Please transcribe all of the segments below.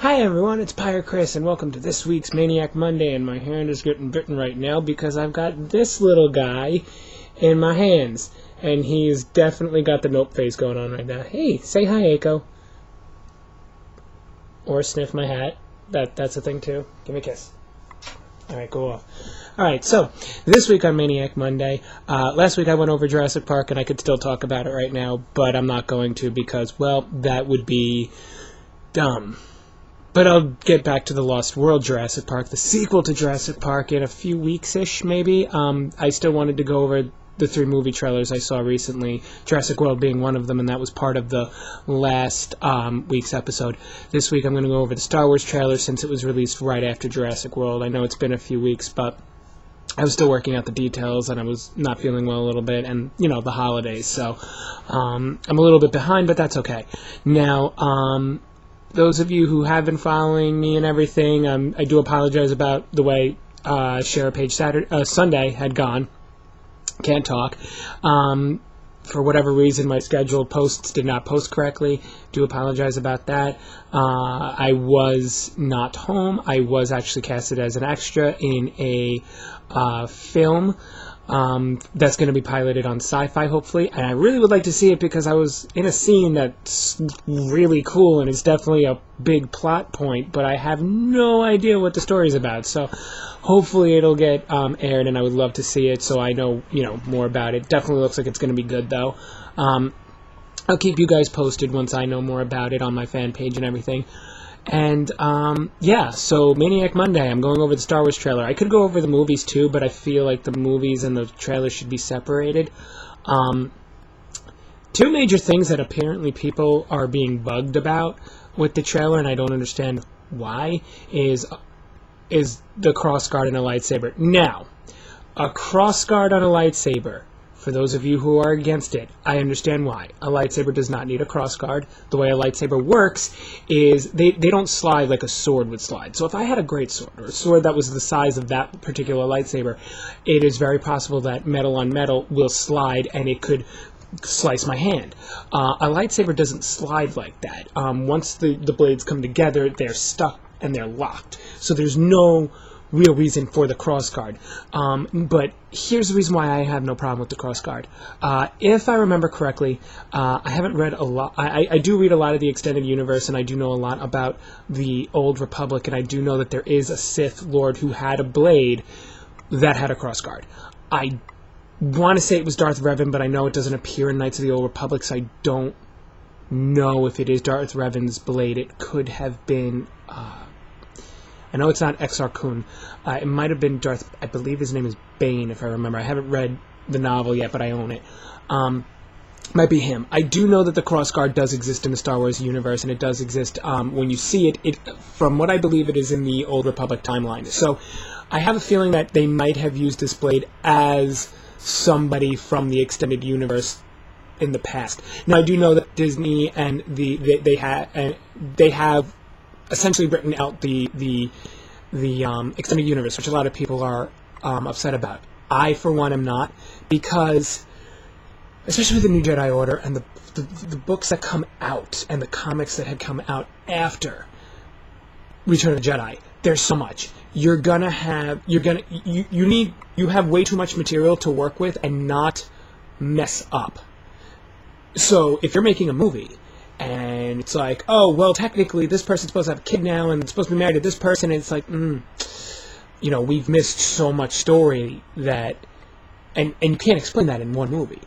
Hi everyone, it's Pyre Chris, and welcome to this week's Maniac Monday, and my hand is getting bitten right now because I've got this little guy in my hands, and he's definitely got the nope face going on right now. Hey, say hi, Aiko. Or sniff my hat. That's a thing too. Give me a kiss. Alright, go off. Alright, so, this week on Maniac Monday, last week I went over Jurassic Park, and I could still talk about it right now, but I'm not going to because, well, that would be dumb. But I'll get back to the Lost World Jurassic Park, the sequel to Jurassic Park, in a few weeks-ish, maybe. I still wanted to go over the 3 movie trailers I saw recently, Jurassic World being one of them, and that was part of the last week's episode. This week I'm going to go over the Star Wars trailer since it was released right after Jurassic World. I know it's been a few weeks, but I was still working out the details, and I was not feeling well a little bit, and, you know, the holidays, so I'm a little bit behind, but that's okay. Now, those of you who have been following me and everything, I do apologize about the way Share a Page Sunday had gone. Can't talk. For whatever reason, my scheduled posts did not post correctly. Do apologize about that. I was not home. I was actually casted as an extra in a film that's going to be piloted on Sci-Fi, hopefully, and I really would like to see it because I was in a scene that's really cool, and it's definitely a big plot point, but I have no idea what the story's about, so hopefully it'll get aired, and I would love to see it, so I know, more about it. Definitely looks like it's going to be good, though. I'll keep you guys posted once I know more about it on my fan page and everything. And, so Maniac Monday, I'm going over the Star Wars trailer. I could go over the movies, too, but I feel like the movies and the trailer should be separated. 2 major things that apparently people are being bugged about with the trailer, and I don't understand why, is the crossguard and a lightsaber. Now, a crossguard on a lightsaber, for those of you who are against it, I understand why. A lightsaber does not need a crossguard. The way a lightsaber works is they don't slide like a sword would slide. So if I had a great sword, or a sword that was the size of that particular lightsaber, it is very possible that metal on metal will slide and it could slice my hand. A lightsaber doesn't slide like that. Once the blades come together, they're stuck and they're locked. So there's no real reason for the crossguard. But here's the reason why I have no problem with the crossguard. If I remember correctly, I haven't read a lot. I do read a lot of the extended universe, and I do know a lot about the Old Republic, and I do know that there is a Sith Lord who had a blade that had a crossguard. I want to say it was Darth Revan, but I know it doesn't appear in Knights of the Old Republic, so I don't know if it is Darth Revan's blade. It could have been I know it's not Exar Kun. It might have been Darth... I believe his name is Bane, if I remember. I haven't read the novel yet, but I own it. Might be him. I do know that the crossguard does exist in the Star Wars universe, and it does exist when you see it. From what I believe, it is in the Old Republic timeline. So I have a feeling that they might have used this blade as somebody from the extended universe in the past. Now, I do know that Disney and they have essentially written out the extended universe, which a lot of people are upset about. I, for one, am not, because, especially with the New Jedi Order and the books that come out and the comics that had come out after Return of the Jedi, there's so much. You have way too much material to work with and not mess up. So, if you're making a movie, and it's like, oh, well, technically, this person's supposed to have a kid now, and it's supposed to be married to this person, and it's like, we've missed so much story that, and you can't explain that in one movie.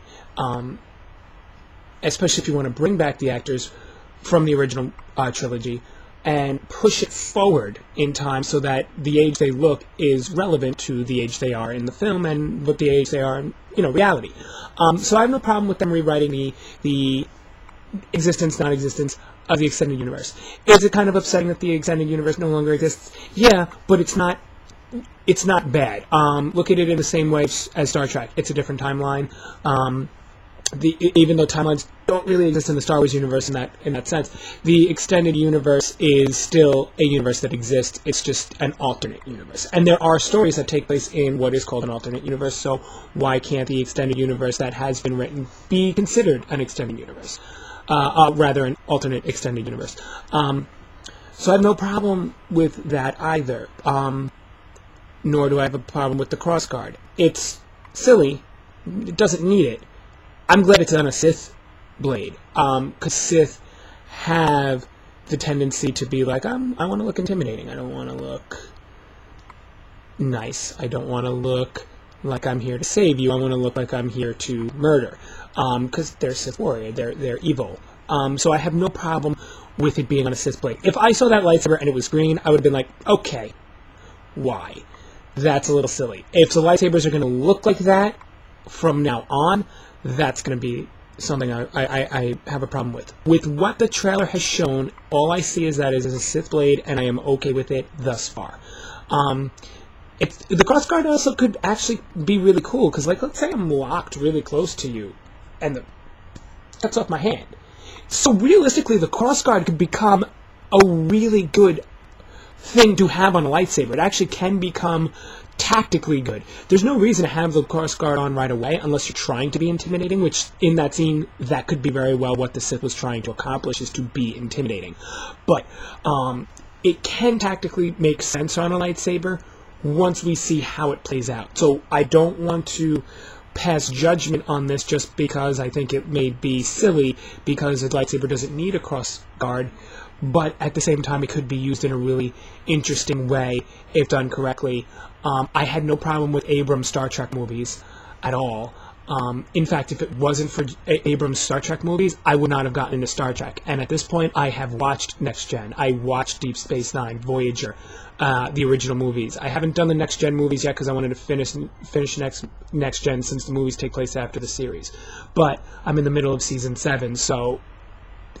Especially if you want to bring back the actors from the original trilogy and push it forward in time so that the age they look is relevant to the age they are in the film and what the age they are in, reality. So I have no problem with them rewriting the existence, non-existence of the extended universe. Is it kind of upsetting that the extended universe no longer exists? Yeah, but it's not bad. Look at it in the same way as Star Trek. It's a different timeline. Even though timelines don't really exist in the Star Wars universe in that sense, the extended universe is still a universe that exists. It's just an alternate universe. And there are stories that take place in what is called an alternate universe, so why can't the extended universe that has been written be considered an extended universe? Rather, an alternate extended universe. So I have no problem with that either. Nor do I have a problem with the crossguard. It's silly. It doesn't need it. I'm glad it's on a Sith blade. Because Sith have the tendency to be like, I want to look intimidating. I don't want to look nice. I don't want to look like I'm here to save you. I want to look like I'm here to murder. Because they're Sith warrior. They're evil. So I have no problem with it being on a Sith blade. If I saw that lightsaber and it was green, I would have been like, okay, why? That's a little silly. If the lightsabers are going to look like that from now on, that's going to be something I have a problem with. With what the trailer has shown, all I see is that it is a Sith blade, and I am okay with it thus far. The crossguard also could actually be really cool, because like, let's say I'm locked really close to you, and that's off my hand. So realistically, the crossguard could become a really good thing to have on a lightsaber. It actually can become tactically good. There's no reason to have the crossguard on right away unless you're trying to be intimidating, which in that scene, that could be very well what the Sith was trying to accomplish, is to be intimidating. But it can tactically make sense on a lightsaber once we see how it plays out. So I don't want to pass judgment on this just because I think it may be silly because a lightsaber doesn't need a crossguard. But at the same time, it could be used in a really interesting way if done correctly. I had no problem with Abrams' Star Trek movies at all. In fact, if it wasn't for Abrams' Star Trek movies, I would not have gotten into Star Trek. And at this point, I have watched Next Gen. I watched Deep Space Nine, Voyager, the original movies. I haven't done the Next Gen movies yet because I wanted to finish Next Gen since the movies take place after the series. But I'm in the middle of Season 7, so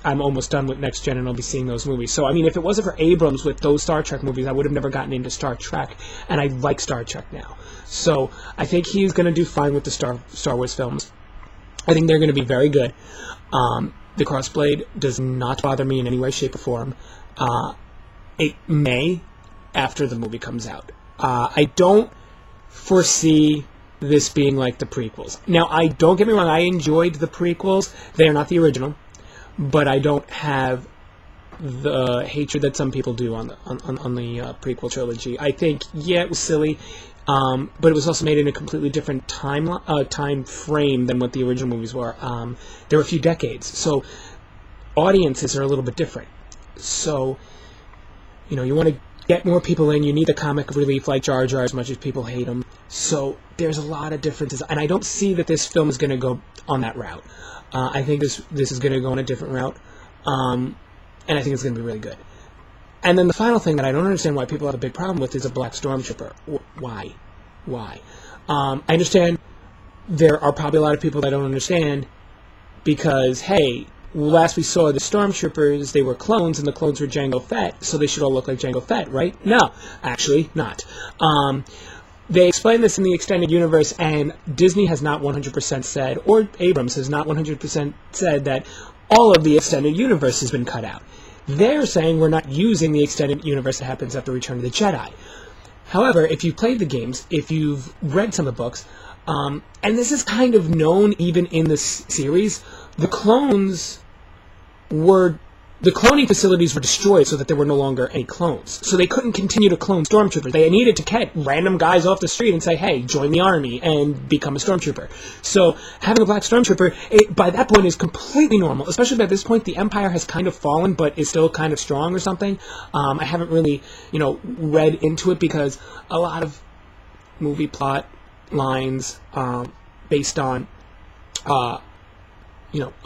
I'm almost done with Next Gen, and I'll be seeing those movies. So, I mean, if it wasn't for Abrams with those Star Trek movies, I would have never gotten into Star Trek, and I like Star Trek now. So, I think he's going to do fine with the Star Wars films. I think they're going to be very good. The Crossblade does not bother me in any way, shape, or form. It may after the movie comes out. I don't foresee this being like the prequels. Now, don't get me wrong, I enjoyed the prequels. They are not the original. But I don't have the hatred that some people do on the prequel trilogy. I think, yeah, it was silly, but it was also made in a completely different time frame than what the original movies were. There were a few decades, so audiences are a little bit different. So, you want to get more people in. You need the comic relief like Jar Jar as much as people hate him. So there's a lot of differences, and I don't see that this film is going to go on that route. I think this is going to go on a different route, and I think it's going to be really good. And then the final thing that I don't understand why people have a big problem with is a black stormtrooper. Why? I understand there are probably a lot of people that don't understand because, hey, last we saw the stormtroopers, they were clones, and the clones were Jango Fett, so they should all look like Jango Fett, right? No, actually not. They explain this in the extended universe, and Disney has not 100% said, or Abrams has not 100% said that all of the extended universe has been cut out. They're saying we're not using the extended universe that happens after Return of the Jedi. However, if you've played the games, if you've read some of the books, and this is kind of known even in this series, the cloning facilities were destroyed so that there were no longer any clones. So they couldn't continue to clone stormtroopers. They needed to get random guys off the street and say, hey, join the army and become a stormtrooper. So having a black stormtrooper, by that point, is completely normal. Especially by this point, the Empire has kind of fallen, but is still kind of strong or something. I haven't really, read into it because a lot of movie plot lines based on a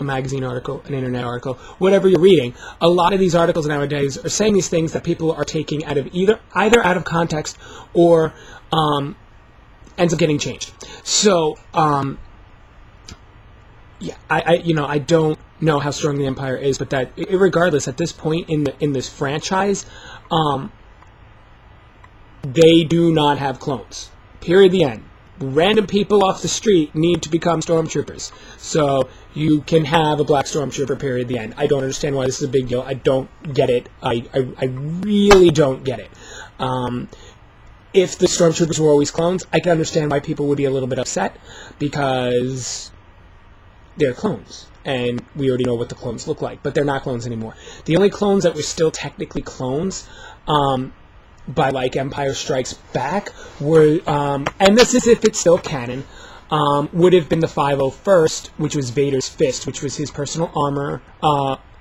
magazine article, an internet article, whatever you're reading, a lot of these articles nowadays are saying these things that people are taking out of either out of context or ends up getting changed. So, I don't know how strong the Empire is, but that, regardless, at this point in this franchise, they do not have clones. Period. The end. Random people off the street need to become stormtroopers. So you can have a black stormtrooper, period, the end. I don't understand why this is a big deal. I don't get it. I really don't get it. If the stormtroopers were always clones, I can understand why people would be a little bit upset because they're clones. and we already know what the clones look like, but they're not clones anymore. The only clones that were still technically clones by like Empire Strikes Back were, and this is if it's still canon, would have been the 501st, which was Vader's fist, which was his personal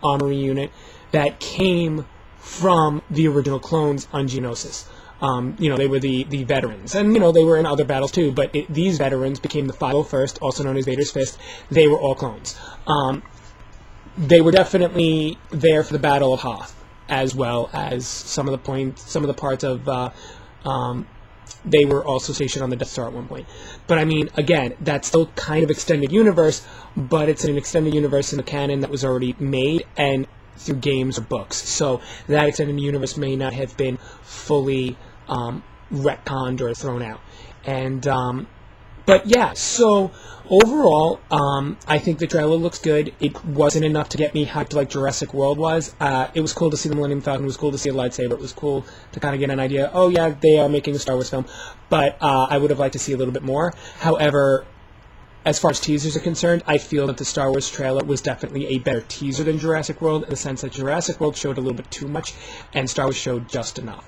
armory unit that came from the original clones on Geonosis. They were the veterans, and they were in other battles too, but these veterans became the 501st, also known as Vader's fist. They were all clones. They were definitely there for the Battle of Hoth, as well as some of the parts of they were also stationed on the Death Star at one point. But I mean, again, that's still kind of extended universe, but it's an extended universe in the canon that was already made and through games or books. So that extended universe may not have been fully retconned or thrown out. And but yeah, so overall, I think the trailer looks good. It wasn't enough to get me hyped like Jurassic World was. It was cool to see the Millennium Falcon. It was cool to see a lightsaber. It was cool to kind of get an idea. Oh yeah, they are making a Star Wars film. But I would have liked to see a little bit more. However, as far as teasers are concerned, I feel that the Star Wars trailer was definitely a better teaser than Jurassic World, in the sense that Jurassic World showed a little bit too much, and Star Wars showed just enough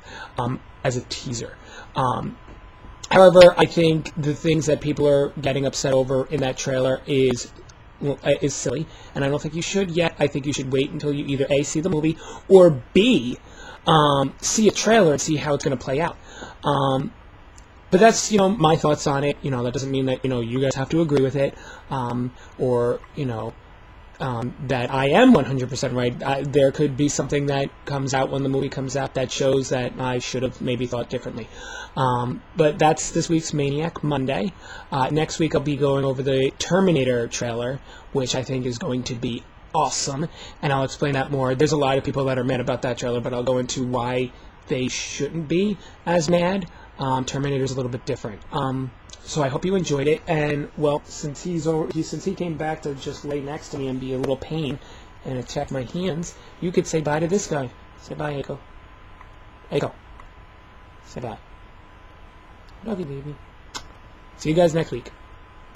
as a teaser. However, I think the things that people are getting upset over in that trailer is silly, and I don't think you should yet. I think you should wait until you either A, see the movie, or B, see a trailer and see how it's going to play out. But that's, my thoughts on it. That doesn't mean that, you guys have to agree with it, or, that I am 100% right. There could be something that comes out when the movie comes out that shows that I should have maybe thought differently. But that's this week's Maniac Monday. Next week I'll be going over the Terminator trailer, which I think is going to be awesome, and I'll explain that more. There's a lot of people that are mad about that trailer, but I'll go into why they shouldn't be as mad. Terminator's a little bit different. So I hope you enjoyed it, and well, since he came back to just lay next to me and be a little pain and attack my hands, you could say bye to this guy. Say bye, Eiko. Eiko. Say bye. Love you, baby. See you guys next week.